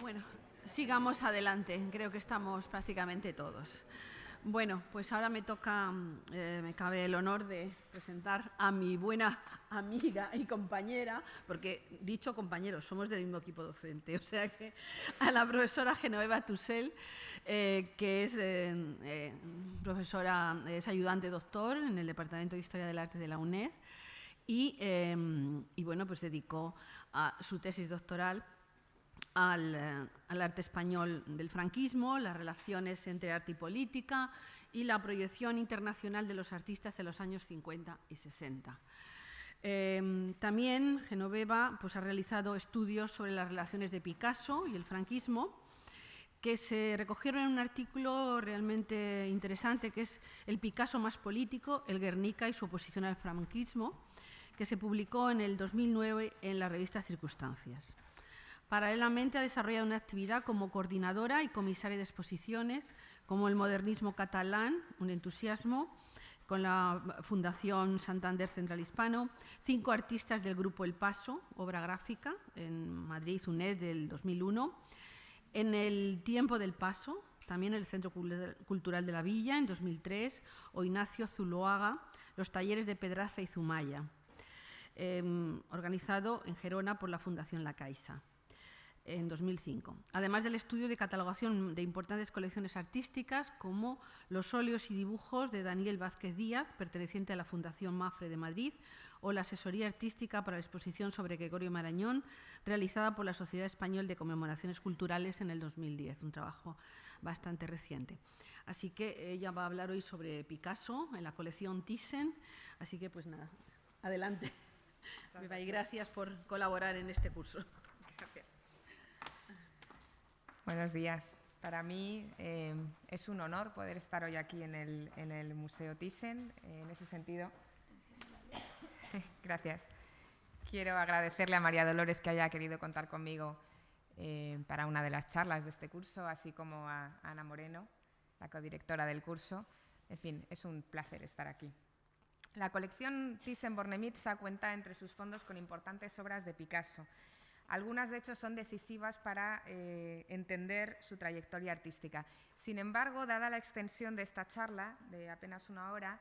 Bueno, sigamos adelante. Creo que estamos prácticamente todos. Bueno, pues ahora me toca, me cabe el honor de presentar a mi buena amiga y compañera, porque dicho compañeros, somos del mismo equipo docente, o sea que a la profesora Genoveva Tusell, que es profesora, es ayudante doctor en el Departamento de Historia del Arte de la UNED y bueno, pues dedicó a su tesis doctoral al arte español del franquismo, las relaciones entre arte y política y la proyección internacional de los artistas en los años 50 y 60. También Genoveva pues, ha realizado estudios sobre las relaciones de Picasso y el franquismo, que se recogieron en un artículo realmente interesante, que es El Picasso más político, el Guernica y su oposición al franquismo, que se publicó en el 2009 en la revista Circunstancias. Paralelamente ha desarrollado una actividad como coordinadora y comisaria de exposiciones, como el modernismo catalán, un entusiasmo, con la Fundación Santander Central Hispano, 5 artistas del grupo El Paso, obra gráfica, en Madrid, UNED, del 2001, en el Tiempo del Paso, también en el Centro Cultural de la Villa, en 2003, o Ignacio Zuloaga, los talleres de Pedraza y Zumaya, organizado en Gerona por la Fundación La Caixa, en 2005. Además del estudio de catalogación de importantes colecciones artísticas como los óleos y dibujos de Daniel Vázquez Díaz, perteneciente a la Fundación Mafre de Madrid, o la asesoría artística para la exposición sobre Gregorio Marañón, realizada por la Sociedad Española de Conmemoraciones Culturales en el 2010, un trabajo bastante reciente. Así que ella va a hablar hoy sobre Picasso en la colección Thyssen, así que pues nada, adelante. Y gracias por colaborar en este curso. Gracias. Buenos días. Para mí es un honor poder estar hoy aquí en el Museo Thyssen. En ese sentido, gracias. Quiero agradecerle a María Dolores que haya querido contar conmigo para una de las charlas de este curso, así como a Ana Moreno, la codirectora del curso. En fin, es un placer estar aquí. La colección Thyssen-Bornemisza cuenta entre sus fondos con importantes obras de Picasso. Algunas, de hecho, son decisivas para entender su trayectoria artística. Sin embargo, dada la extensión de esta charla, de apenas una hora,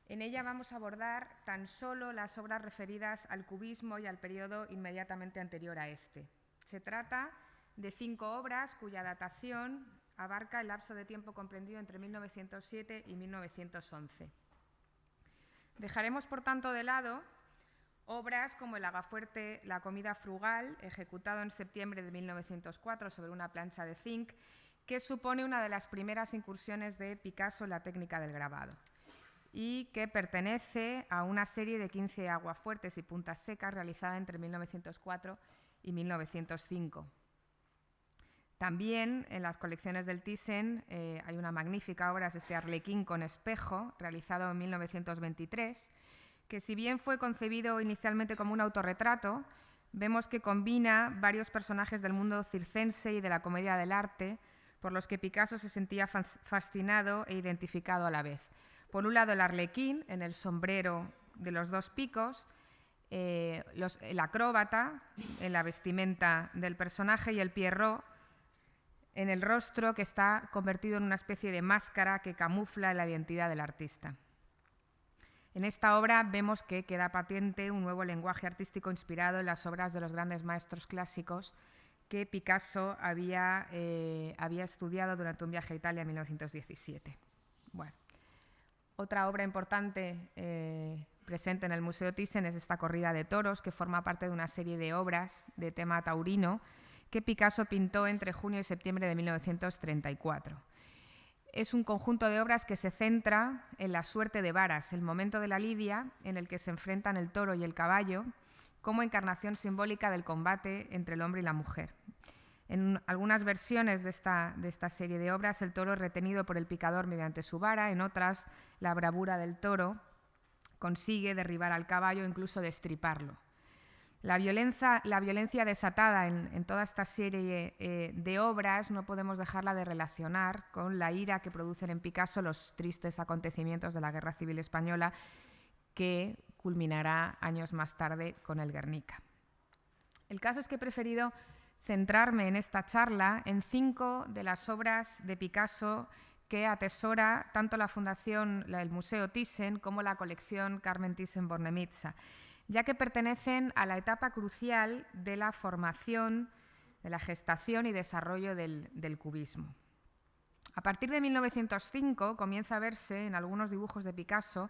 en ella vamos a abordar tan solo las obras referidas al cubismo y al periodo inmediatamente anterior a este. Se trata de 5 obras cuya datación abarca el lapso de tiempo comprendido entre 1907 y 1911. Dejaremos, por tanto, de lado obras como el Agafuerte, La comida frugal, ejecutado en septiembre de 1904 sobre una plancha de zinc, que supone una de las primeras incursiones de Picasso en la técnica del grabado y que pertenece a una serie de 15 aguafuertes y puntas secas realizada entre 1904 y 1905. También en las colecciones del Thyssen hay una magnífica obra, es este Arlequín con espejo, realizado en 1923, que si bien fue concebido inicialmente como un autorretrato, vemos que combina varios personajes del mundo circense y de la comedia del arte, por los que Picasso se sentía fascinado e identificado a la vez. Por un lado, el arlequín, en el sombrero de los 2 picos, el acróbata, en la vestimenta del personaje, y el Pierrot, en el rostro, que está convertido en una especie de máscara que camufla la identidad del artista. En esta obra vemos que queda patente un nuevo lenguaje artístico inspirado en las obras de los grandes maestros clásicos que Picasso había estudiado durante un viaje a Italia en 1917. Bueno, otra obra importante presente en el Museo Thyssen es esta corrida de toros, que forma parte de una serie de obras de tema taurino que Picasso pintó entre junio y septiembre de 1934. Es un conjunto de obras que se centra en la suerte de varas, el momento de la lidia en el que se enfrentan el toro y el caballo como encarnación simbólica del combate entre el hombre y la mujer. En algunas versiones de esta serie de obras, el toro es retenido por el picador mediante su vara, en otras, la bravura del toro consigue derribar al caballo e incluso destriparlo. La violencia desatada en toda esta serie de obras no podemos dejarla de relacionar con la ira que producen en Picasso los tristes acontecimientos de la Guerra Civil Española, que culminará años más tarde con el Guernica. El caso es que he preferido centrarme en esta charla en 5 de las obras de Picasso que atesora tanto la Fundación, el Museo Thyssen, como la colección Carmen Thyssen-Bornemisza, ya que pertenecen a la etapa crucial de la formación, de la gestación y desarrollo del cubismo. A partir de 1905 comienza a verse en algunos dibujos de Picasso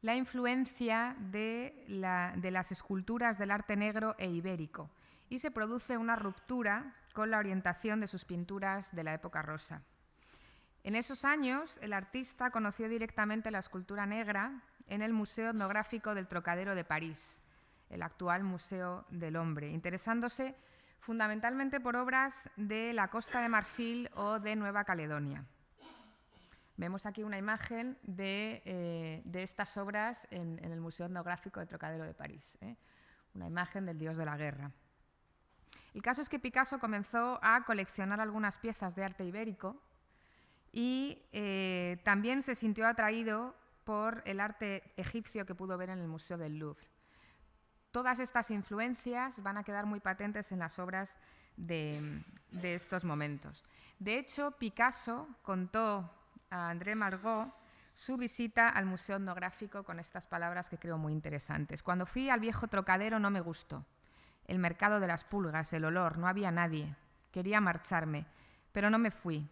la influencia de las esculturas del arte negro e ibérico y se produce una ruptura con la orientación de sus pinturas de la época rosa. En esos años, el artista conoció directamente la escultura negra en el Museo Etnográfico del Trocadero de París, el actual Museo del Hombre, interesándose fundamentalmente por obras de la Costa de Marfil o de Nueva Caledonia. Vemos aquí una imagen de estas obras en el Museo Etnográfico del Trocadero de París, una imagen del dios de la guerra. El caso es que Picasso comenzó a coleccionar algunas piezas de arte ibérico y también se sintió atraído por el arte egipcio que pudo ver en el Museo del Louvre. Todas estas influencias van a quedar muy patentes en las obras de estos momentos. De hecho, Picasso contó a André Malraux su visita al Museo Etnográfico con estas palabras que creo muy interesantes. Cuando fui al viejo Trocadero no me gustó. El mercado de las pulgas, el olor, no había nadie. Quería marcharme, pero no me fui.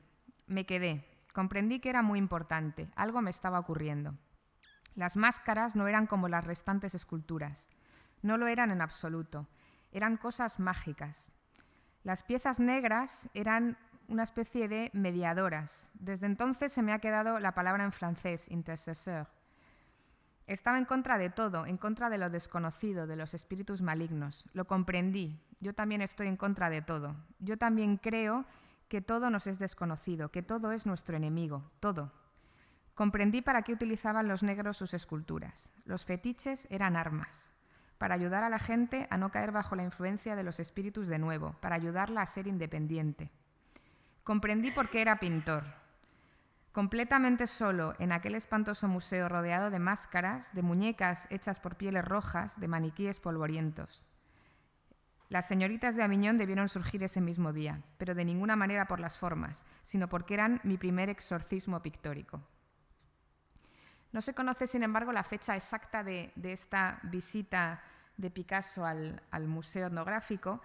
Me quedé. Comprendí que era muy importante. Algo me estaba ocurriendo. Las máscaras no eran como las restantes esculturas. No lo eran en absoluto. Eran cosas mágicas. Las piezas negras eran una especie de mediadoras. Desde entonces se me ha quedado la palabra en francés, intercesseur. Estaba en contra de todo, en contra de lo desconocido, de los espíritus malignos. Lo comprendí. Yo también estoy en contra de todo. Yo también creo que todo nos es desconocido, que todo es nuestro enemigo, todo. Comprendí para qué utilizaban los negros sus esculturas. Los fetiches eran armas, para ayudar a la gente a no caer bajo la influencia de los espíritus de nuevo, para ayudarla a ser independiente. Comprendí por qué era pintor. Completamente solo en aquel espantoso museo rodeado de máscaras, de muñecas hechas por pieles rojas, de maniquíes polvorientos. Las señoritas de Aviñón debieron surgir ese mismo día, pero de ninguna manera por las formas, sino porque eran mi primer exorcismo pictórico. No se conoce, sin embargo, la fecha exacta de esta visita de Picasso al Museo Etnográfico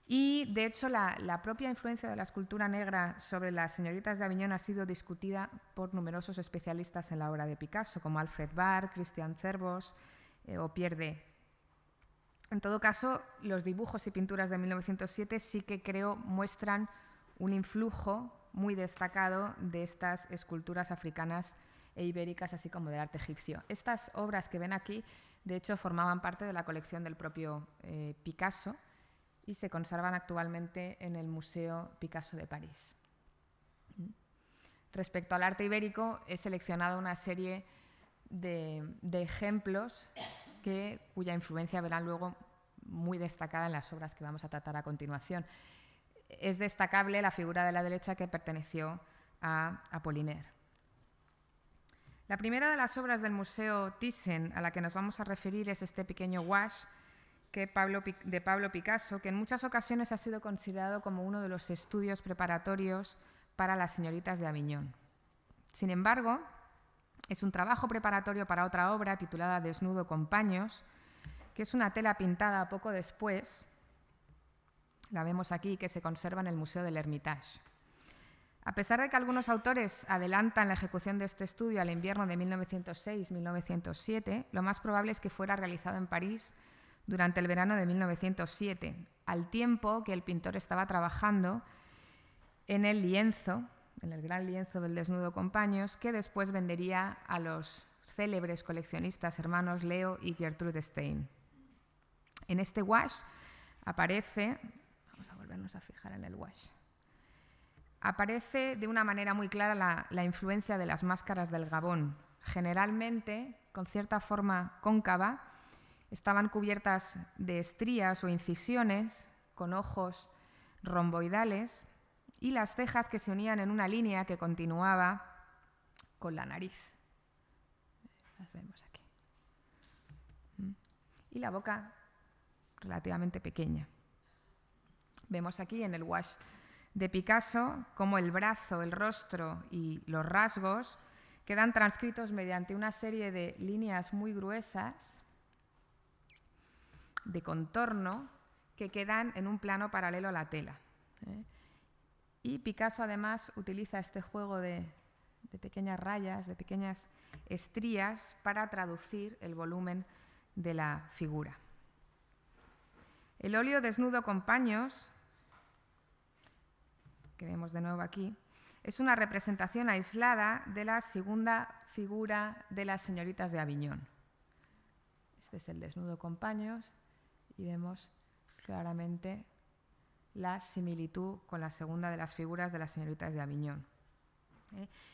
y, de hecho, la propia influencia de la escultura negra sobre las señoritas de Aviñón ha sido discutida por numerosos especialistas en la obra de Picasso, como Alfred Barr, Christian Zerbos o Pierre Daye. En todo caso, los dibujos y pinturas de 1907 sí que creo muestran un influjo muy destacado de estas esculturas africanas e ibéricas, así como del arte egipcio. Estas obras que ven aquí, de hecho, formaban parte de la colección del propio Picasso y se conservan actualmente en el Museo Picasso de París. Respecto al arte ibérico, he seleccionado una serie de ejemplos cuya influencia verán luego muy destacada en las obras que vamos a tratar a continuación. Es destacable la figura de la derecha que perteneció a Apollinaire. La primera de las obras del Museo Thyssen a la que nos vamos a referir es este pequeño wash de Pablo Picasso, que en muchas ocasiones ha sido considerado como uno de los estudios preparatorios para las señoritas de Aviñón. Sin embargo, es un trabajo preparatorio para otra obra titulada Desnudo con paños, que es una tela pintada poco después, la vemos aquí, que se conserva en el Museo del Hermitage. A pesar de que algunos autores adelantan la ejecución de este estudio al invierno de 1906-1907, lo más probable es que fuera realizado en París durante el verano de 1907, al tiempo que el pintor estaba trabajando en el lienzo, en el gran lienzo del Desnudo con paños, que después vendería a los célebres coleccionistas hermanos Leo y Gertrude Stein. En este wash aparece, vamos a volvernos a fijar en el wash, aparece de una manera muy clara la influencia de las máscaras del Gabón. Generalmente, con cierta forma cóncava, estaban cubiertas de estrías o incisiones con ojos romboidales y las cejas que se unían en una línea que continuaba con la nariz. Las vemos aquí. Y la boca relativamente pequeña. Vemos aquí en el wash de Picasso cómo el brazo, el rostro y los rasgos quedan transcritos mediante una serie de líneas muy gruesas de contorno que quedan en un plano paralelo a la tela. Y Picasso además utiliza este juego de pequeñas rayas, de pequeñas estrías para traducir el volumen de la figura. El óleo desnudo con paños, que vemos de nuevo aquí, es una representación aislada de la segunda figura de las señoritas de Aviñón. Este es el desnudo con paños y vemos claramente la similitud con la segunda de las figuras de las señoritas de Aviñón.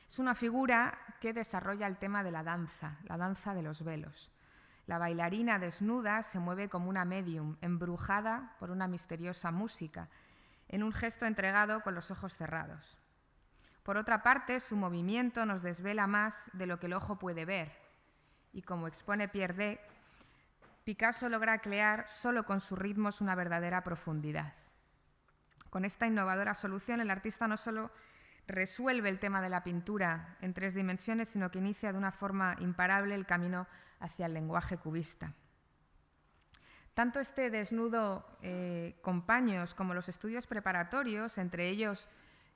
Es una figura que desarrolla el tema de la danza de los velos. La bailarina desnuda se mueve como una médium, embrujada por una misteriosa música, en un gesto entregado con los ojos cerrados. Por otra parte, su movimiento nos desvela más de lo que el ojo puede ver, y como expone Pierre Dac, Picasso logra crear solo con sus ritmos una verdadera profundidad. Con esta innovadora solución, el artista no solo resuelve el tema de la pintura en 3 dimensiones, sino que inicia de una forma imparable el camino hacia el lenguaje cubista. Tanto este desnudo con paños como los estudios preparatorios, entre ellos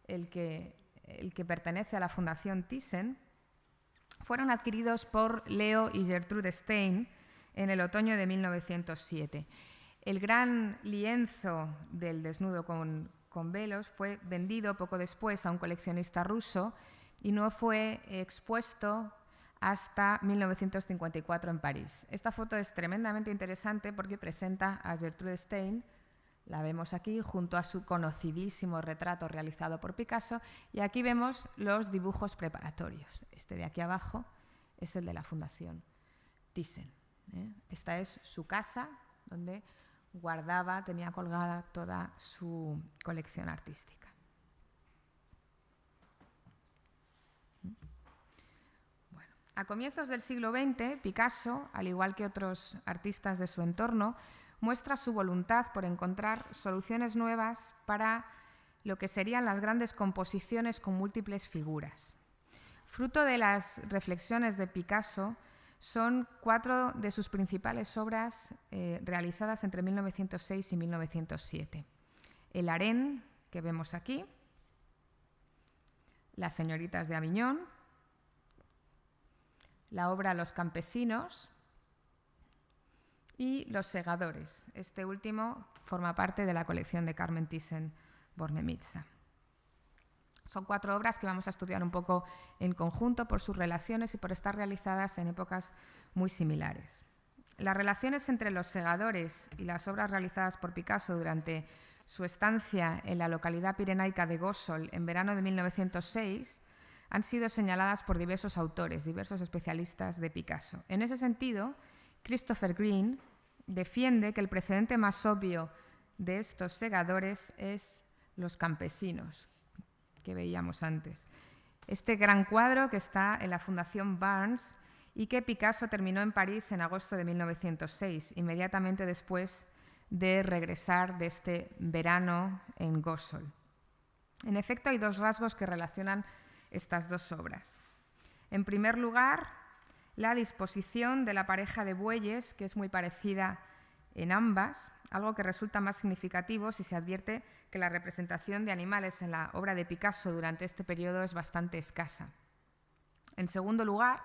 el que pertenece a la Fundación Thyssen, fueron adquiridos por Leo y Gertrude Stein en el otoño de 1907. El gran lienzo del desnudo con velos fue vendido poco después a un coleccionista ruso y no fue expuesto hasta 1954 en París. Esta foto es tremendamente interesante porque presenta a Gertrude Stein, la vemos aquí, junto a su conocidísimo retrato realizado por Picasso, y aquí vemos los dibujos preparatorios. Este de aquí abajo es el de la Fundación Thyssen. Esta es su casa, donde tenía colgada toda su colección artística. Bueno, a comienzos del siglo XX, Picasso, al igual que otros artistas de su entorno, muestra su voluntad por encontrar soluciones nuevas para lo que serían las grandes composiciones con múltiples figuras. Fruto de las reflexiones de Picasso, son 4 de sus principales obras realizadas entre 1906 y 1907. El harén, que vemos aquí, Las señoritas de Aviñón, la obra Los campesinos y Los segadores. Este último forma parte de la colección de Carmen Thyssen-Bornemisza. Son 4 obras que vamos a estudiar un poco en conjunto por sus relaciones y por estar realizadas en épocas muy similares. Las relaciones entre Los segadores y las obras realizadas por Picasso durante su estancia en la localidad pirenaica de Gósol en verano de 1906 han sido señaladas por diversos autores, diversos especialistas de Picasso. En ese sentido, Christopher Green defiende que el precedente más obvio de estos segadores es Los campesinos, que veíamos antes. Este gran cuadro que está en la Fundación Barnes y que Picasso terminó en París en agosto de 1906, inmediatamente después de regresar de este verano en Gósol. En efecto, hay 2 rasgos que relacionan estas 2 obras. En primer lugar, la disposición de la pareja de bueyes, que es muy parecida en ambas, algo que resulta más significativo si se advierte que la representación de animales en la obra de Picasso durante este periodo es bastante escasa. En segundo lugar,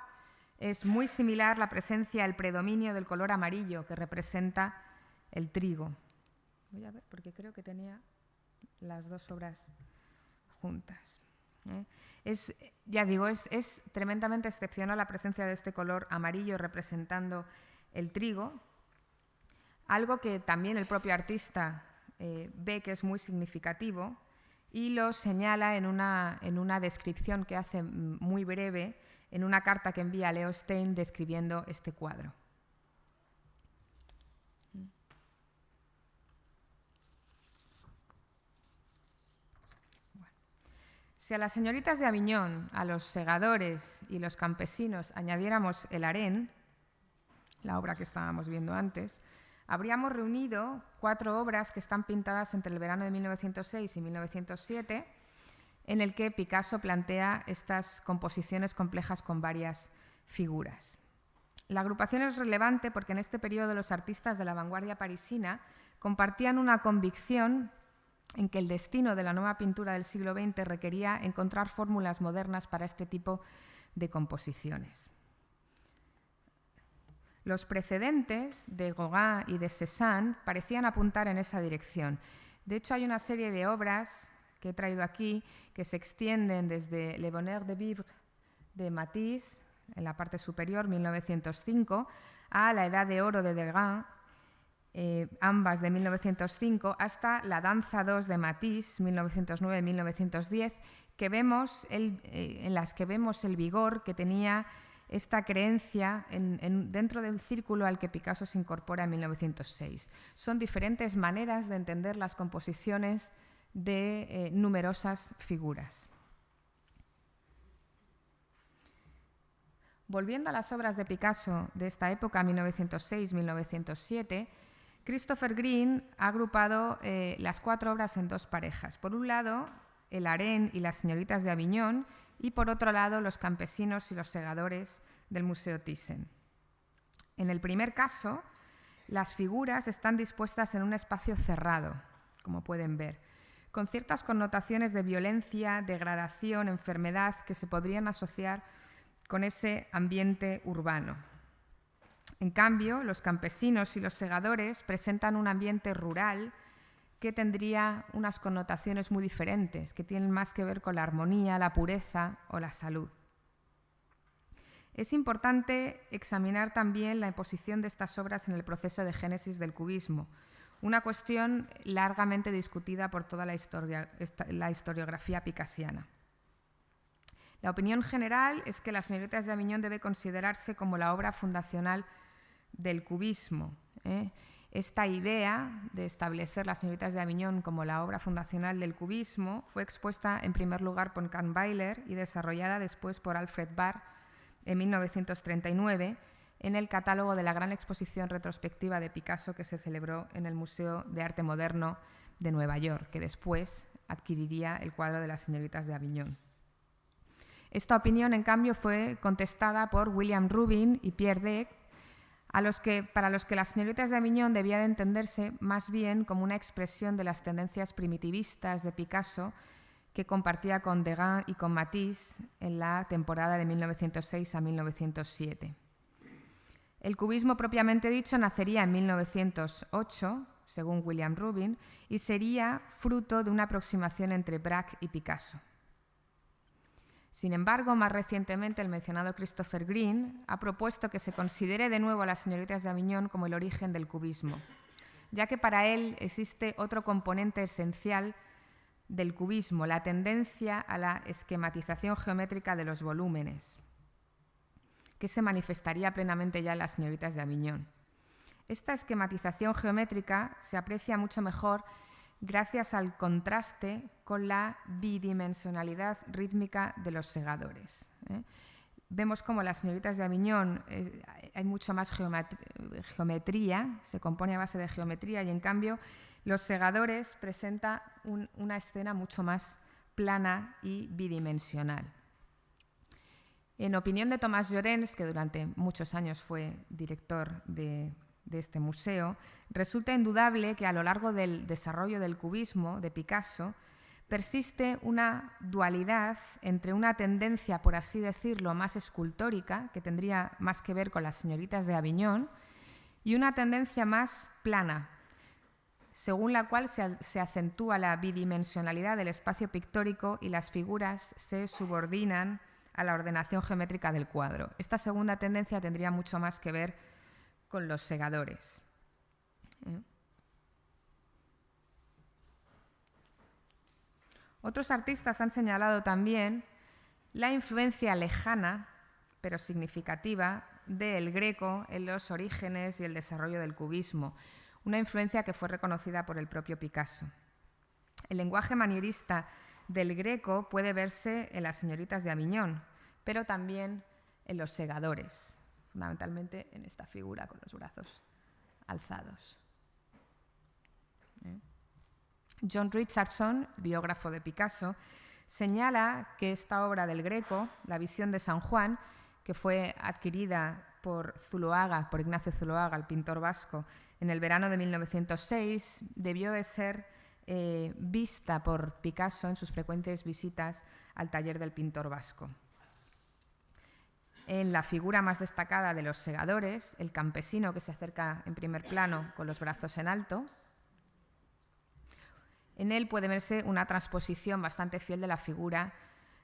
es muy similar la presencia, el predominio del color amarillo que representa el trigo. Voy a ver, porque creo que tenía las 2 obras juntas. Ya digo, es tremendamente excepcional la presencia de este color amarillo representando el trigo, algo que también el propio artista ve que es muy significativo y lo señala en una descripción que hace muy breve en una carta que envía a Leo Stein describiendo este cuadro. Si a las señoritas de Aviñón, a los segadores y los campesinos añadiéramos el harén, la obra que estábamos viendo antes, Habríamos reunido 4 obras que están pintadas entre el verano de 1906 y 1907, en el que Picasso plantea estas composiciones complejas con varias figuras. La agrupación es relevante porque en este periodo los artistas de la vanguardia parisina compartían una convicción en que el destino de la nueva pintura del siglo XX requería encontrar fórmulas modernas para este tipo de composiciones. Los precedentes de Gauguin y de Cézanne parecían apuntar en esa dirección. De hecho, hay una serie de obras que he traído aquí que se extienden desde Le Bonheur de Vivre de Matisse, en la parte superior, 1905, a La Edad de Oro de Degas, ambas de 1905, hasta La Danza 2 de Matisse, 1909-1910, en las que vemos el vigor que tenía esta creencia dentro del círculo al que Picasso se incorpora en 1906. Son diferentes maneras de entender las composiciones de numerosas figuras. Volviendo a las obras de Picasso de esta época, 1906-1907, Christopher Green ha agrupado las 4 obras en 2 parejas. Por un lado, el harén y las señoritas de Aviñón, y por otro lado, los campesinos y los segadores del Museo Thyssen. En el primer caso, las figuras están dispuestas en un espacio cerrado, como pueden ver, con ciertas connotaciones de violencia, degradación, enfermedad que se podrían asociar con ese ambiente urbano. En cambio, los campesinos y los segadores presentan un ambiente rural que tendría unas connotaciones muy diferentes, que tienen más que ver con la armonía, la pureza o la salud. Es importante examinar también la posición de estas obras en el proceso de génesis del cubismo, una cuestión largamente discutida por toda la historiografía picassiana. La opinión general es que Las señoritas de Aviñón debe considerarse como la obra fundacional del cubismo. Esta idea de establecer Las señoritas de Aviñón como la obra fundacional del cubismo fue expuesta en primer lugar por Kahnweiler y desarrollada después por Alfred Barr en 1939 en el catálogo de la gran exposición retrospectiva de Picasso que se celebró en el Museo de Arte Moderno de Nueva York, que después adquiriría el cuadro de Las señoritas de Aviñón. Esta opinión, en cambio, fue contestada por William Rubin y Pierre Dac, para los que Las señoritas de Aviñón debía de entenderse más bien como una expresión de las tendencias primitivistas de Picasso que compartía con Degas y con Matisse en la temporada de 1906 a 1907. El cubismo propiamente dicho nacería en 1908, según William Rubin, y sería fruto de una aproximación entre Braque y Picasso. Sin embargo, más recientemente el mencionado Christopher Green ha propuesto que se considere de nuevo a Las señoritas de Aviñón como el origen del cubismo, ya que para él existe otro componente esencial del cubismo, la tendencia a la esquematización geométrica de los volúmenes, que se manifestaría plenamente ya en Las señoritas de Aviñón. Esta esquematización geométrica se aprecia mucho mejor gracias al contraste con la bidimensionalidad rítmica de los segadores. Vemos como Las señoritas de Aviñón hay mucho más geometría, se compone a base de geometría, y en cambio Los segadores presenta una escena mucho más plana y bidimensional. En opinión de Thomas Llorens, que durante muchos años fue director de este museo, resulta indudable que a lo largo del desarrollo del cubismo de Picasso persiste una dualidad entre una tendencia, por así decirlo, más escultórica, que tendría más que ver con Las señoritas de Aviñón, y una tendencia más plana, según la cual se acentúa la bidimensionalidad del espacio pictórico y las figuras se subordinan a la ordenación geométrica del cuadro. Esta segunda tendencia tendría mucho más que ver con los segadores. Otros artistas han señalado también la influencia lejana, pero significativa, del Greco en los orígenes y el desarrollo del cubismo, una influencia que fue reconocida por el propio Picasso. El lenguaje manierista del Greco puede verse en Las señoritas de Aviñón, pero también en los segadores, fundamentalmente en esta figura con los brazos alzados. John Richardson, biógrafo de Picasso, señala que esta obra del Greco, La visión de San Juan, que fue adquirida por Ignacio Zuloaga, el pintor vasco, en el verano de 1906, debió de ser vista por Picasso en sus frecuentes visitas al taller del pintor vasco. En la figura más destacada de los segadores, el campesino que se acerca en primer plano con los brazos en alto, en él puede verse una transposición bastante fiel de la figura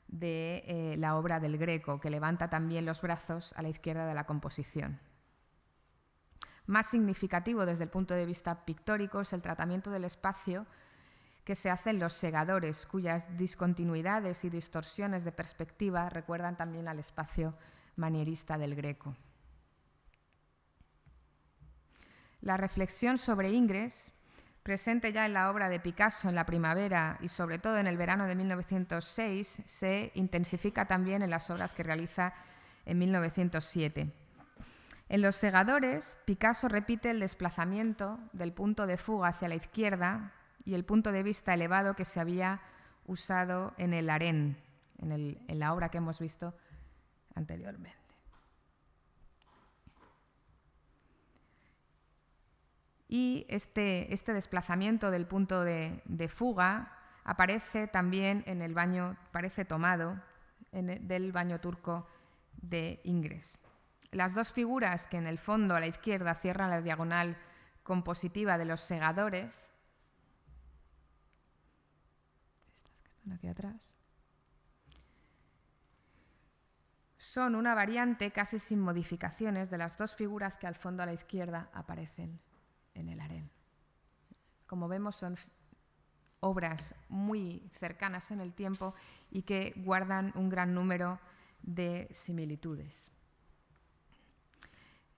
de la obra del Greco, que levanta también los brazos a la izquierda de la composición. Más significativo desde el punto de vista pictórico es el tratamiento del espacio que se hace en los segadores, cuyas discontinuidades y distorsiones de perspectiva recuerdan también al espacio manierista del Greco. La reflexión sobre Ingres, presente ya en la obra de Picasso en la primavera y sobre todo en el verano de 1906, se intensifica también en las obras que realiza en 1907. En los segadores, Picasso repite el desplazamiento del punto de fuga hacia la izquierda y el punto de vista elevado que se había usado en el harén, en la obra que hemos visto anteriormente. Y este desplazamiento del punto de fuga aparece también en el baño, parece tomado del baño turco de Ingres. Las dos figuras que en el fondo a la izquierda cierran la diagonal compositiva de los segadores, estas que están aquí atrás, son una variante casi sin modificaciones de las dos figuras que al fondo a la izquierda aparecen en el harén. Como vemos, son obras muy cercanas en el tiempo y que guardan un gran número de similitudes.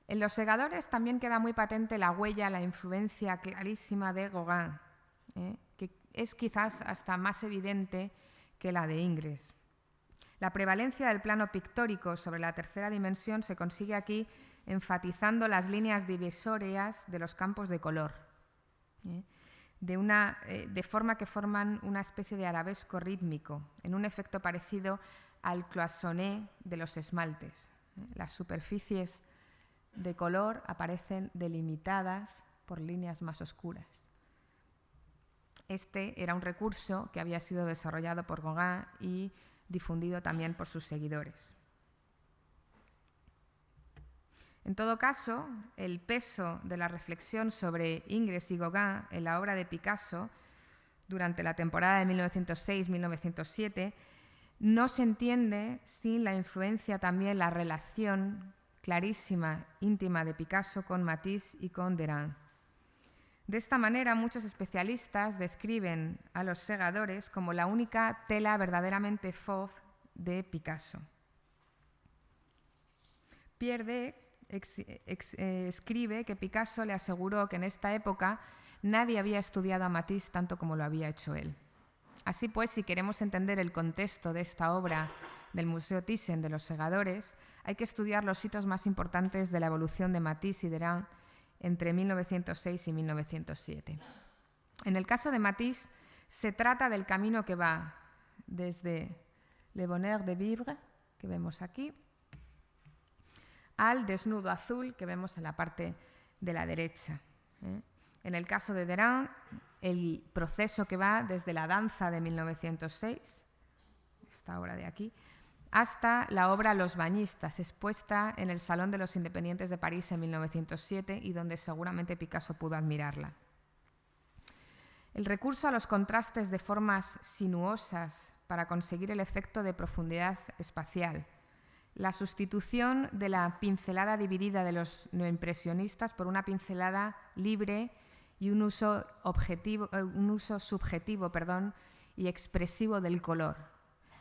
En los segadores también queda muy patente la huella, la influencia clarísima de Gauguin, que es quizás hasta más evidente que la de Ingres. La prevalencia del plano pictórico sobre la tercera dimensión se consigue aquí enfatizando las líneas divisorias de los campos de color, de forma que forman una especie de arabesco rítmico, en un efecto parecido al cloisonné de los esmaltes. Las superficies de color aparecen delimitadas por líneas más oscuras. Este era un recurso que había sido desarrollado por Gauguin y difundido también por sus seguidores. En todo caso, el peso de la reflexión sobre Ingres y Gauguin en la obra de Picasso durante la temporada de 1906-1907 no se entiende sin la influencia también, la relación clarísima, íntima de Picasso con Matisse y con Derain. De esta manera, muchos especialistas describen a los segadores como la única tela verdaderamente fauve de Picasso. Pierre Dac escribe que Picasso le aseguró que en esta época nadie había estudiado a Matisse tanto como lo había hecho él. Así pues, si queremos entender el contexto de esta obra del Museo Thyssen de los segadores, hay que estudiar los hitos más importantes de la evolución de Matisse y Derain entre 1906 y 1907. En el caso de Matisse, se trata del camino que va desde Le Bonheur de Vivre, que vemos aquí, al desnudo azul que vemos en la parte de la derecha. En el caso de Derain, el proceso que va desde la danza de 1906, esta obra de aquí, hasta la obra Los bañistas, expuesta en el Salón de los Independientes de París en 1907 y donde seguramente Picasso pudo admirarla. El recurso a los contrastes de formas sinuosas para conseguir el efecto de profundidad espacial, la sustitución de la pincelada dividida de los neoimpresionistas por una pincelada libre y un uso subjetivo y expresivo del color.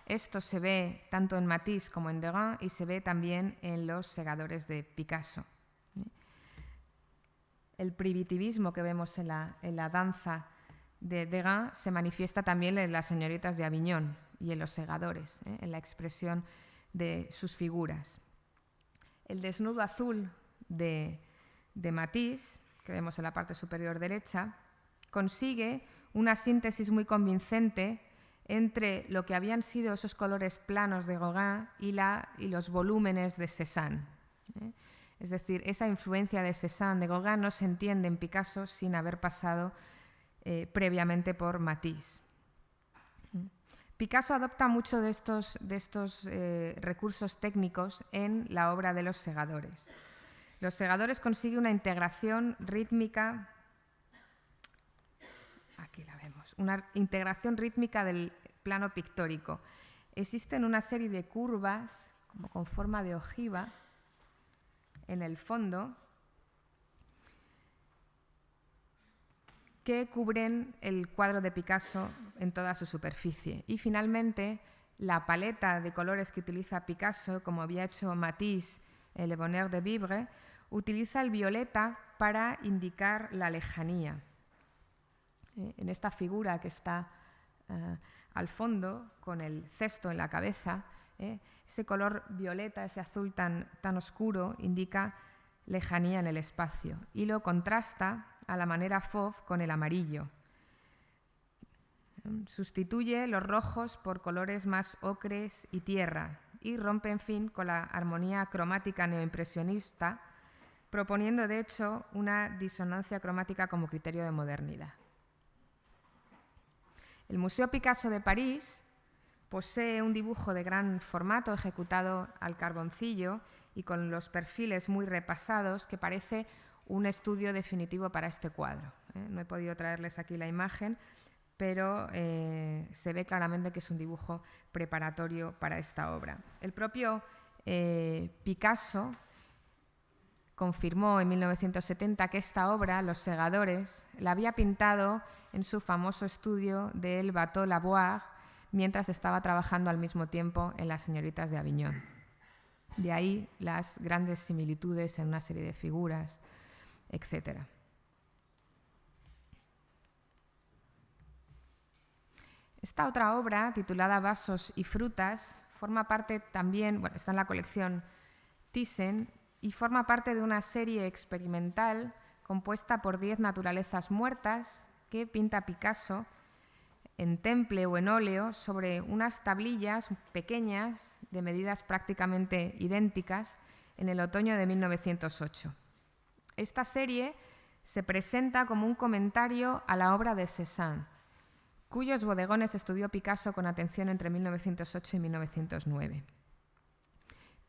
Esto se ve tanto en Matisse como en Derain y se ve también en los segadores de Picasso. El primitivismo que vemos en la danza de Derain se manifiesta también en las señoritas de Avignon y en los segadores, en la expresión de sus figuras. El desnudo azul de Matisse que vemos en la parte superior derecha, consigue una síntesis muy convincente entre lo que habían sido esos colores planos de Gauguin y los volúmenes de Cézanne. Es decir, esa influencia de Cézanne, de Gauguin, no se entiende en Picasso sin haber pasado previamente por Matisse. Picasso adopta mucho de estos recursos técnicos en la obra de Los Segadores. Los Segadores consigue una integración rítmica, aquí la vemos, una integración rítmica del plano pictórico. Existen una serie de curvas, como con forma de ojiva, en el fondo, que cubren el cuadro de Picasso en toda su superficie. Y finalmente, la paleta de colores que utiliza Picasso, como había hecho Matisse en Le Bonheur de Vivre, utiliza el violeta para indicar la lejanía. En esta figura que está al fondo, con el cesto en la cabeza, ese color violeta, ese azul tan oscuro, indica lejanía en el espacio y lo contrasta a la manera fauve con el amarillo. Sustituye los rojos por colores más ocres y tierra y rompe, en fin, con la armonía cromática neoimpresionista, proponiendo, de hecho, una disonancia cromática como criterio de modernidad. El Museo Picasso de París posee un dibujo de gran formato ejecutado al carboncillo y con los perfiles muy repasados que parece un estudio definitivo para este cuadro. No he podido traerles aquí la imagen, pero se ve claramente que es un dibujo preparatorio para esta obra. El propio Picasso confirmó en 1970 que esta obra, Los Segadores, la había pintado en su famoso estudio del Bateau Lavoir mientras estaba trabajando al mismo tiempo en Las Señoritas de Aviñón. De ahí las grandes similitudes en una serie de figuras, etc. Esta otra obra, titulada Vasos y frutas, forma parte también, bueno, está en la colección Thyssen y forma parte de una serie experimental compuesta por 10 naturalezas muertas que pinta Picasso en temple o en óleo sobre unas tablillas pequeñas de medidas prácticamente idénticas en el otoño de 1908. Esta serie se presenta como un comentario a la obra de Cézanne, cuyos bodegones estudió Picasso con atención entre 1908 y 1909.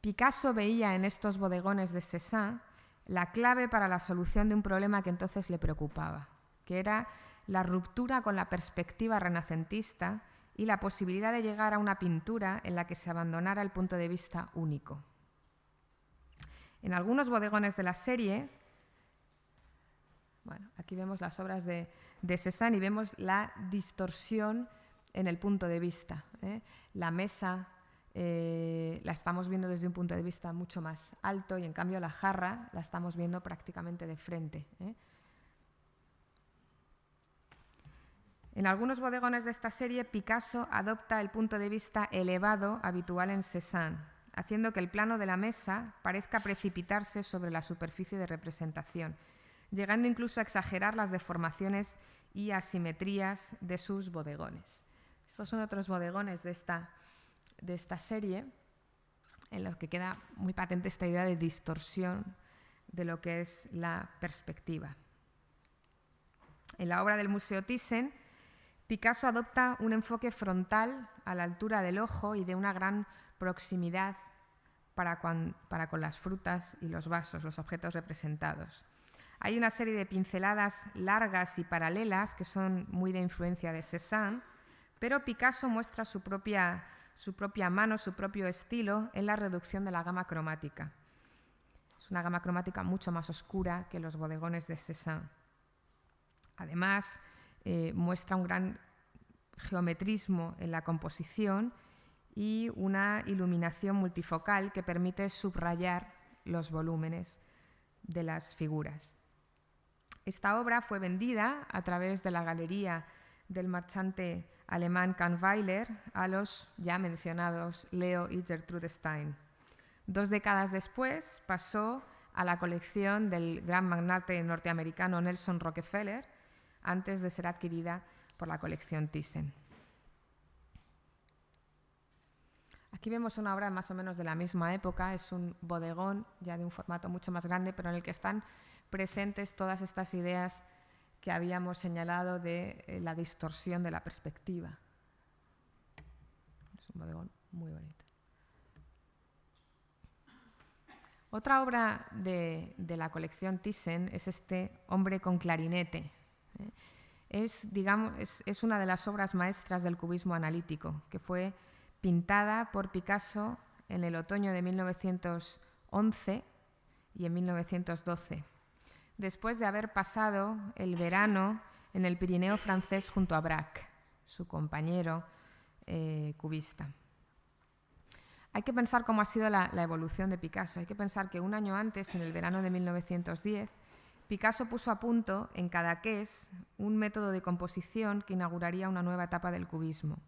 Picasso veía en estos bodegones de Cézanne la clave para la solución de un problema que entonces le preocupaba, que era la ruptura con la perspectiva renacentista y la posibilidad de llegar a una pintura en la que se abandonara el punto de vista único. En algunos bodegones de la serie, bueno, aquí vemos las obras de Cézanne y vemos la distorsión en el punto de vista. La mesa la estamos viendo desde un punto de vista mucho más alto y en cambio la jarra la estamos viendo prácticamente de frente. En algunos bodegones de esta serie, Picasso adopta el punto de vista elevado habitual en Cézanne, haciendo que el plano de la mesa parezca precipitarse sobre la superficie de representación, llegando incluso a exagerar las deformaciones y asimetrías de sus bodegones. Estos son otros bodegones de esta serie, en los que queda muy patente esta idea de distorsión de lo que es la perspectiva. En la obra del Museo Thyssen, Picasso adopta un enfoque frontal a la altura del ojo y de una gran proximidad para con las frutas y los vasos, los objetos representados. Hay una serie de pinceladas largas y paralelas que son muy de influencia de Cézanne, pero Picasso muestra su propia mano, su propio estilo en la reducción de la gama cromática. Es una gama cromática mucho más oscura que los bodegones de Cézanne. Además, muestra un gran geometrismo en la composición y una iluminación multifocal que permite subrayar los volúmenes de las figuras. Esta obra fue vendida a través de la galería del marchante alemán Kahnweiler a los ya mencionados Leo y Gertrude Stein. 2 décadas después pasó a la colección del gran magnate norteamericano Nelson Rockefeller antes de ser adquirida por la colección Thyssen. Aquí vemos una obra más o menos de la misma época, es un bodegón ya de un formato mucho más grande, pero en el que están presentes todas estas ideas que habíamos señalado de la distorsión de la perspectiva. Es un bodegón muy bonito. Otra obra de la colección Thyssen es este Hombre con clarinete. Es una de las obras maestras del cubismo analítico, que fue pintada por Picasso en el otoño de 1911 y en 1912, después de haber pasado el verano en el Pirineo francés junto a Braque, su compañero cubista. Hay que pensar cómo ha sido la evolución de Picasso. Hay que pensar que un año antes, en el verano de 1910, Picasso puso a punto en Cadaqués un método de composición que inauguraría una nueva etapa del cubismo.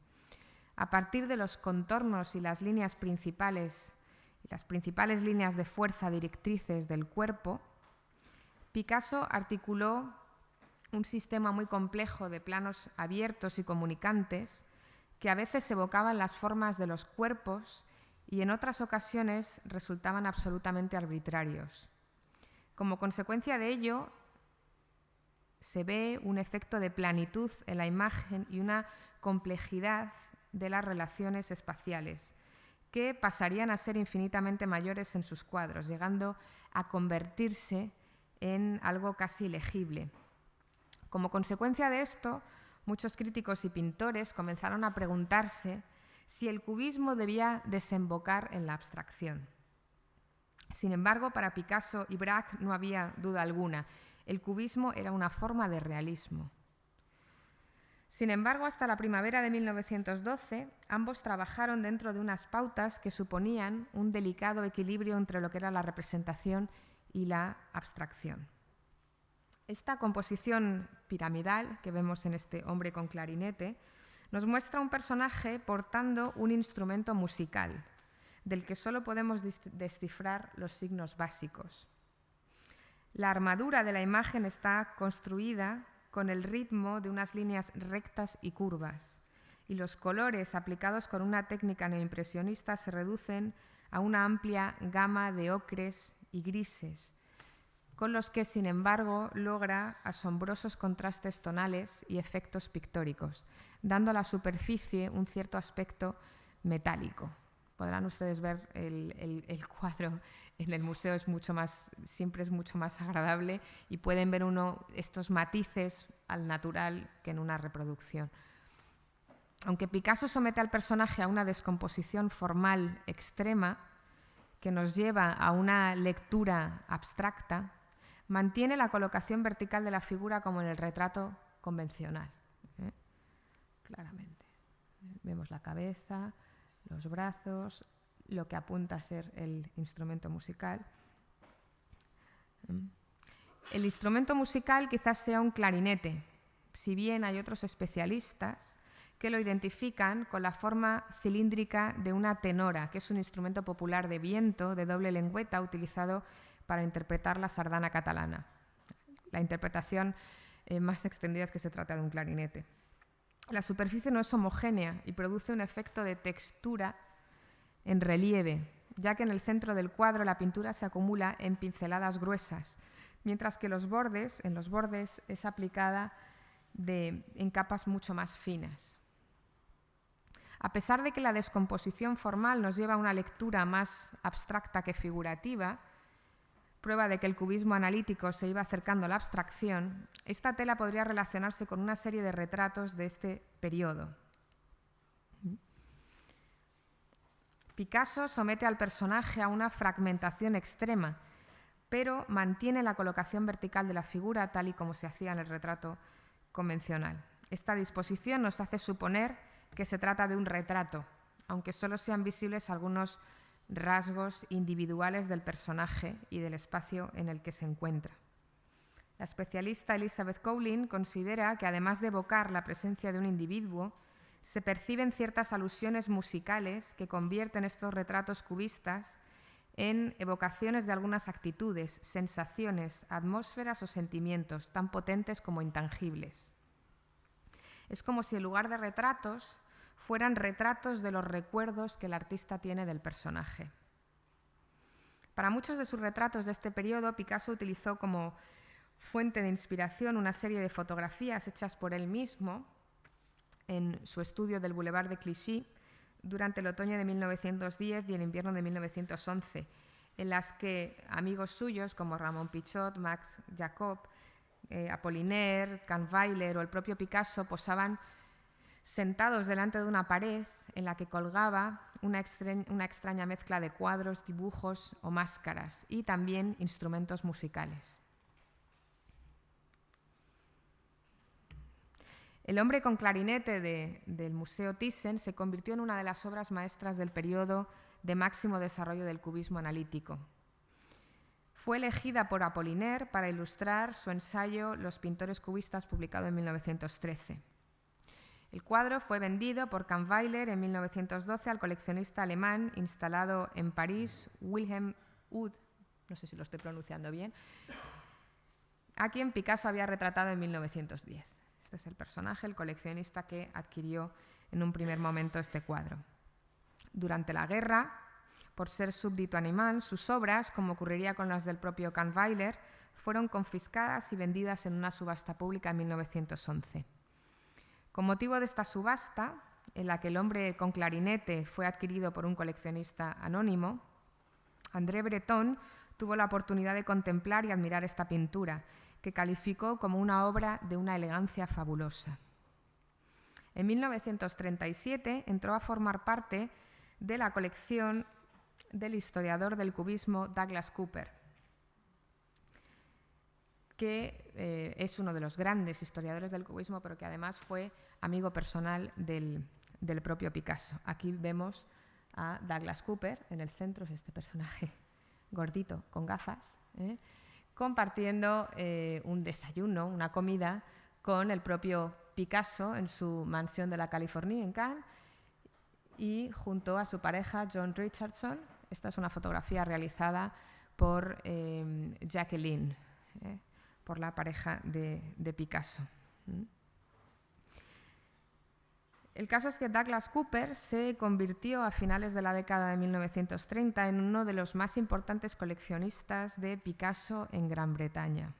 A partir de los contornos y las líneas principales, las principales líneas de fuerza directrices del cuerpo, Picasso articuló un sistema muy complejo de planos abiertos y comunicantes que a veces evocaban las formas de los cuerpos y en otras ocasiones resultaban absolutamente arbitrarios. Como consecuencia de ello, se ve un efecto de planitud en la imagen y una complejidad de las relaciones espaciales, que pasarían a ser infinitamente mayores en sus cuadros, llegando a convertirse en algo casi legible. Como consecuencia de esto, muchos críticos y pintores comenzaron a preguntarse si el cubismo debía desembocar en la abstracción. Sin embargo, para Picasso y Braque no había duda alguna. El cubismo era una forma de realismo. Sin embargo, hasta la primavera de 1912, ambos trabajaron dentro de unas pautas que suponían un delicado equilibrio entre lo que era la representación y la abstracción. Esta composición piramidal que vemos en este Hombre con clarinete nos muestra un personaje portando un instrumento musical, del que solo podemos descifrar los signos básicos. La armadura de la imagen está construida con el ritmo de unas líneas rectas y curvas, y los colores aplicados con una técnica neoimpresionista se reducen a una amplia gama de ocres y grises, con los que, sin embargo, logra asombrosos contrastes tonales y efectos pictóricos, dando a la superficie un cierto aspecto metálico. Podrán ustedes ver el cuadro en el museo, siempre es mucho más agradable y pueden ver estos matices al natural que en una reproducción. Aunque Picasso somete al personaje a una descomposición formal extrema que nos lleva a una lectura abstracta, mantiene la colocación vertical de la figura como en el retrato convencional. Claramente. Vemos la cabeza, los brazos, lo que apunta a ser el instrumento musical. El instrumento musical quizás sea un clarinete, si bien hay otros especialistas que lo identifican con la forma cilíndrica de una tenora, que es un instrumento popular de viento de doble lengüeta utilizado para interpretar la sardana catalana. La interpretación más extendida es que se trata de un clarinete. La superficie no es homogénea y produce un efecto de textura en relieve, ya que en el centro del cuadro la pintura se acumula en pinceladas gruesas, mientras que en los bordes es aplicada en capas mucho más finas. A pesar de que la descomposición formal nos lleva a una lectura más abstracta que figurativa, prueba de que el cubismo analítico se iba acercando a la abstracción, esta tela podría relacionarse con una serie de retratos de este periodo. Picasso somete al personaje a una fragmentación extrema, pero mantiene la colocación vertical de la figura tal y como se hacía en el retrato convencional. Esta disposición nos hace suponer que se trata de un retrato, aunque solo sean visibles algunos rasgos individuales del personaje y del espacio en el que se encuentra. La especialista Elizabeth Cowlin considera que, además de evocar la presencia de un individuo, se perciben ciertas alusiones musicales que convierten estos retratos cubistas en evocaciones de algunas actitudes, sensaciones, atmósferas o sentimientos tan potentes como intangibles. Es como si en lugar de retratos fueran retratos de los recuerdos que el artista tiene del personaje. Para muchos de sus retratos de este periodo, Picasso utilizó como fuente de inspiración una serie de fotografías hechas por él mismo en su estudio del Boulevard de Clichy durante el otoño de 1910 y el invierno de 1911, en las que amigos suyos como Ramón Pichot, Max Jacob, Apollinaire, Kahnweiler o el propio Picasso posaban sentados delante de una pared en la que colgaba una extraña mezcla de cuadros, dibujos o máscaras y también instrumentos musicales. El hombre con clarinete del Museo Thyssen se convirtió en una de las obras maestras del periodo de máximo desarrollo del cubismo analítico. Fue elegida por Apollinaire para ilustrar su ensayo Los pintores cubistas, publicado en 1913. El cuadro fue vendido por Kahnweiler en 1912 al coleccionista alemán instalado en París, Wilhelm Uth, no sé si lo estoy pronunciando bien, a quien Picasso había retratado en 1910. Este es el personaje, el coleccionista que adquirió en un primer momento este cuadro. Durante la guerra, por ser súbdito animal, sus obras, como ocurriría con las del propio Kahnweiler, fueron confiscadas y vendidas en una subasta pública en 1911. Con motivo de esta subasta, en la que el hombre con clarinete fue adquirido por un coleccionista anónimo, André Breton tuvo la oportunidad de contemplar y admirar esta pintura, que calificó como una obra de una elegancia fabulosa. En 1937 entró a formar parte de la colección del historiador del cubismo Douglas Cooper, que es uno de los grandes historiadores del cubismo, pero que además fue amigo personal del propio Picasso. Aquí vemos a Douglas Cooper, en el centro es este personaje gordito con gafas, compartiendo un desayuno, una comida con el propio Picasso en su mansión de la California en Cannes y junto a su pareja John Richardson. Esta es una fotografía realizada por Jacqueline, por la pareja de Picasso. El caso es que Douglas Cooper se convirtió a finales de la década de 1930 en uno de los más importantes coleccionistas de Picasso en Gran Bretaña,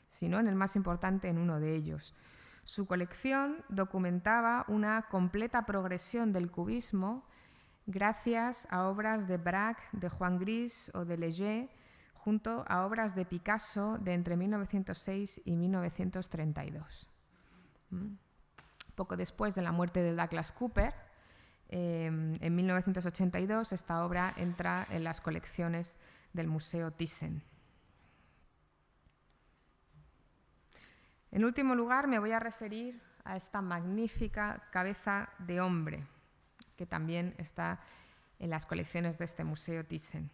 si no en el más importante, en uno de ellos. Su colección documentaba una completa progresión del cubismo gracias a obras de Braque, de Juan Gris o de Leger, junto a obras de Picasso de entre 1906 y 1932. Poco después de la muerte de Douglas Cooper, en 1982, esta obra entra en las colecciones del Museo Thyssen. En último lugar, me voy a referir a esta magnífica cabeza de hombre, que también está en las colecciones de este Museo Thyssen.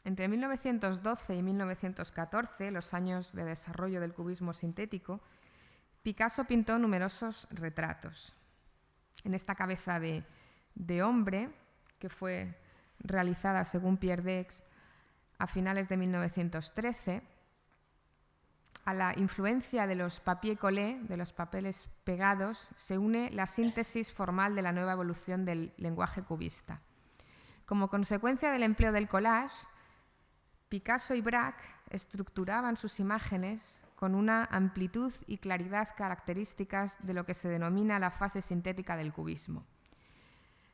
Entre 1912 y 1914, los años de desarrollo del cubismo sintético, Picasso pintó numerosos retratos. En esta cabeza de hombre, que fue realizada según Pierre Daix a finales de 1913, a la influencia de los papier-collé, de los papeles pegados, se une la síntesis formal de la nueva evolución del lenguaje cubista. Como consecuencia del empleo del collage, Picasso y Braque estructuraban sus imágenes con una amplitud y claridad características de lo que se denomina la fase sintética del cubismo.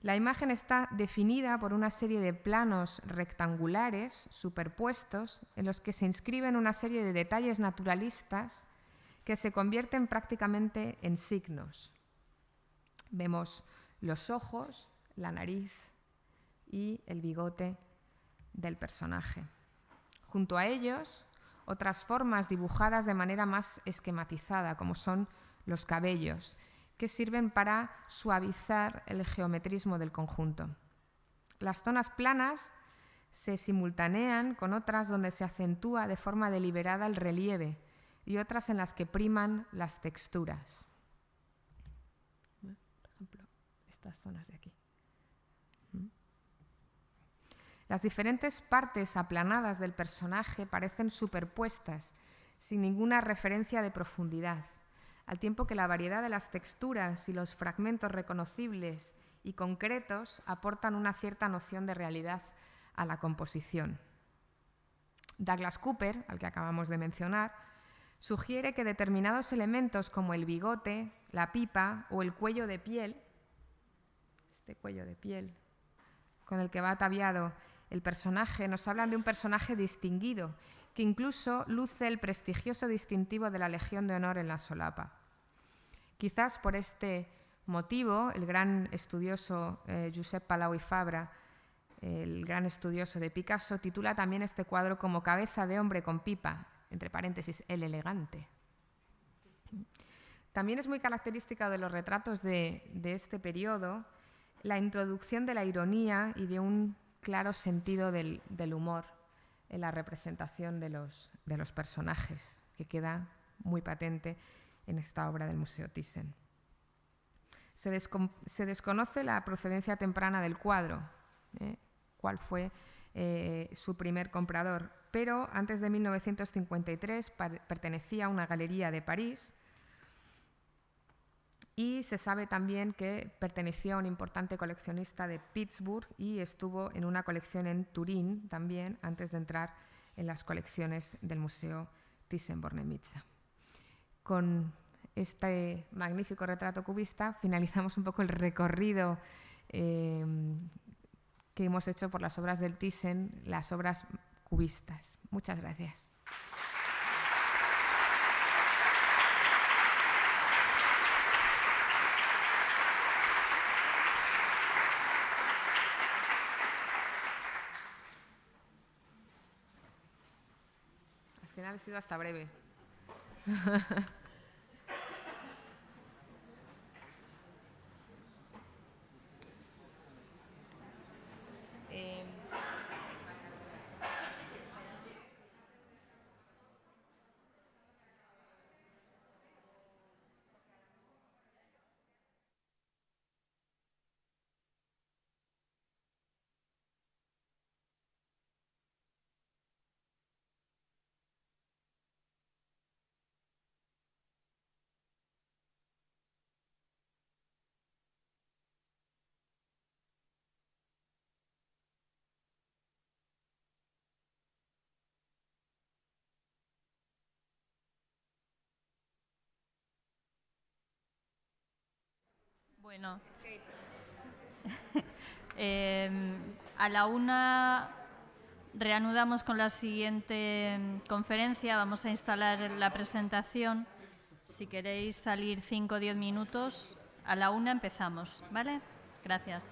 La imagen está definida por una serie de planos rectangulares superpuestos en los que se inscriben una serie de detalles naturalistas que se convierten prácticamente en signos. Vemos los ojos, la nariz y el bigote del personaje. Junto a ellos, otras formas dibujadas de manera más esquematizada, como son los cabellos, que sirven para suavizar el geometrismo del conjunto. Las zonas planas se simultanean con otras donde se acentúa de forma deliberada el relieve y otras en las que priman las texturas. Por ejemplo, estas zonas de aquí. Las diferentes partes aplanadas del personaje parecen superpuestas, sin ninguna referencia de profundidad, al tiempo que la variedad de las texturas y los fragmentos reconocibles y concretos aportan una cierta noción de realidad a la composición. Douglas Cooper, al que acabamos de mencionar, sugiere que determinados elementos como el bigote, la pipa o el cuello de piel, este cuello de piel con el que va ataviado el personaje, nos hablan de un personaje distinguido, que incluso luce el prestigioso distintivo de la Legión de Honor en la solapa. Quizás por este motivo, el gran estudioso Josep Palau i Fabra, el gran estudioso de Picasso, titula también este cuadro como Cabeza de hombre con pipa, entre paréntesis, el elegante. También es muy característica de los retratos de este periodo la introducción de la ironía y de un claro sentido del humor en la representación de los personajes, que queda muy patente en esta obra del Museo Thyssen. Se desconoce la procedencia temprana del cuadro, cuál fue su primer comprador, pero antes de 1953 pertenecía a una galería de París y se sabe también que pertenecía a un importante coleccionista de Pittsburgh y estuvo en una colección en Turín también antes de entrar en las colecciones del Museo Thyssen-Bornemisza. Con este magnífico retrato cubista finalizamos un poco el recorrido que hemos hecho por las obras del Thyssen, las obras cubistas. Muchas gracias. Al final ha sido hasta breve. Bueno, a la 1 reanudamos con la siguiente conferencia. Vamos a instalar la presentación. Si queréis salir 5 o 10 minutos, a la 1 empezamos, ¿vale? Gracias.